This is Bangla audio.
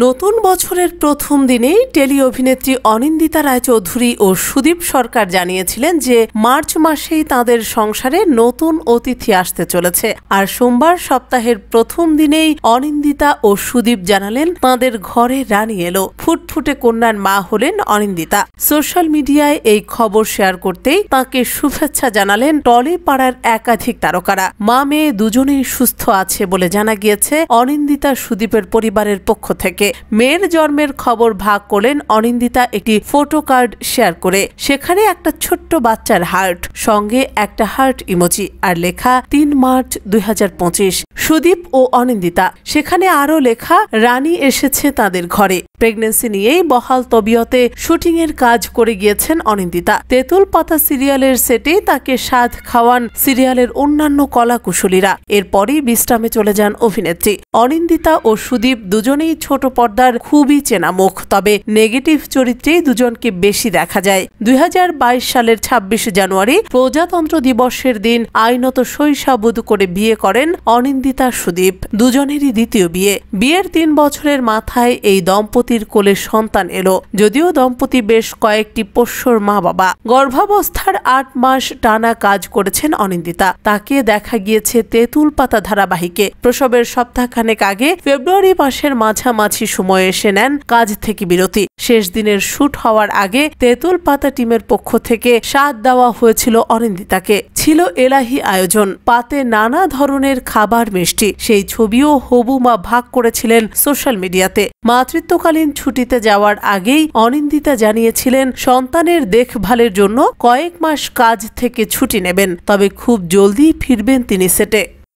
নতুন বছরের প্রথম দিনেই টেলি অভিনেত্রী অনিন্দিতা রায়চৌধুরী ও সুদীপ সরকার জানিয়েছিলেন যে মার্চ মাসেই তাদের সংসারে নতুন অতিথি আসতে চলেছে। আর সোমবার সপ্তাহের প্রথম দিনেই অনিন্দিতা ও সুদীপ জানালেন তাদের ঘরে রানী এলো। ফুটফুটে কন্যার মা হলেন অনিন্দিতা। সোশ্যাল মিডিয়ায় এই খবর শেয়ার করতেই তাকে শুভেচ্ছা জানালেন টলিপাড়ার একাধিক তারকারা। মা মেয়ে দুজনেই সুস্থ আছে বলে জানা গিয়েছে অনিন্দিতা সুদীপের পরিবারের পক্ষ থেকে। মেয়ের জন্মের খবর ভাগ করলেন অনিন্দিতা একটি ফটো কার্ড শেয়ার করে। সেখানে একটা ছোট্ট বাচ্চার হার্ট, সঙ্গে একটা হার্ট ইমোজি আর লেখা ৩ মার্চ ২০২৫। সুদীপ ও অনিন্দিতা। সেখানে আরও লেখা রানী এসেছে তাদের ঘরে। প্রেগন্যান্সি নিয়েই বহাল তবিয়তে শুটিং এর কাজ করে গিয়েছেন অনিন্দিতা। তেঁতুল পাতা সিরিয়ালের সেটে তাকে স্বাদ খাওয়ান সিরিয়ালের অন্যান্য কলাকুশলীরা। এরপরই বিশ্রামে চলে যান অভিনেত্রী। অনিন্দিতা ও সুদীপ দুজনেই ছোট পর্দার খুবই চেনা মুখ, তবে নেগেটিভ চরিত্রেই দুজনকে বেশি দেখা যায়। ২০২২ সালের ২৬ জানুয়ারি প্রজাতন্ত্র দিবসের দিন আইনত শৈশাবুদ করে বিয়ে করেন অনিন্দিতা সুদীপ। দুজনেরই দ্বিতীয় বিয়ে। বিয়ের ৩ বছরের মাথায় এই দম্পতির কোলে সন্তান এলো। যদিও দম্পতি বেশ কয়েকটি পোষ্যর মা বাবা। গর্ভাবস্থার ৮ মাস টানা কাজ করেছেন অনিন্দিতা। তাকে দেখা গিয়েছে তেঁতুল পাতা ধারাবাহিকে। প্রসবের সপ্তাহখানেক আগে ফেব্রুয়ারি মাসের মাঝামাঝি সময়ে এসে নেন কাজ থেকে বিরতি। শেষ দিনের শুট হওয়ার আগে তেঁতুল পাতা টিমের পক্ষ থেকে স্বাদ দেওয়া হয়েছিল অনিন্দিতাকে। ছিল এলাহি আয়োজন, পাতে নানা ধরনের খাবার মিষ্টি। সেই ছবিও হবু মা ভাগ করেছিলেন সোশ্যাল মিডিয়াতে। মাতৃত্বকালীন ছুটিতে যাওয়ার আগেই অনিন্দিতা জানিয়েছিলেন সন্তানের দেখভালের জন্য কয়েক মাস কাজ থেকে ছুটি নেবেন, তবে খুব জলদি ফিরবেন তিনি সেটে।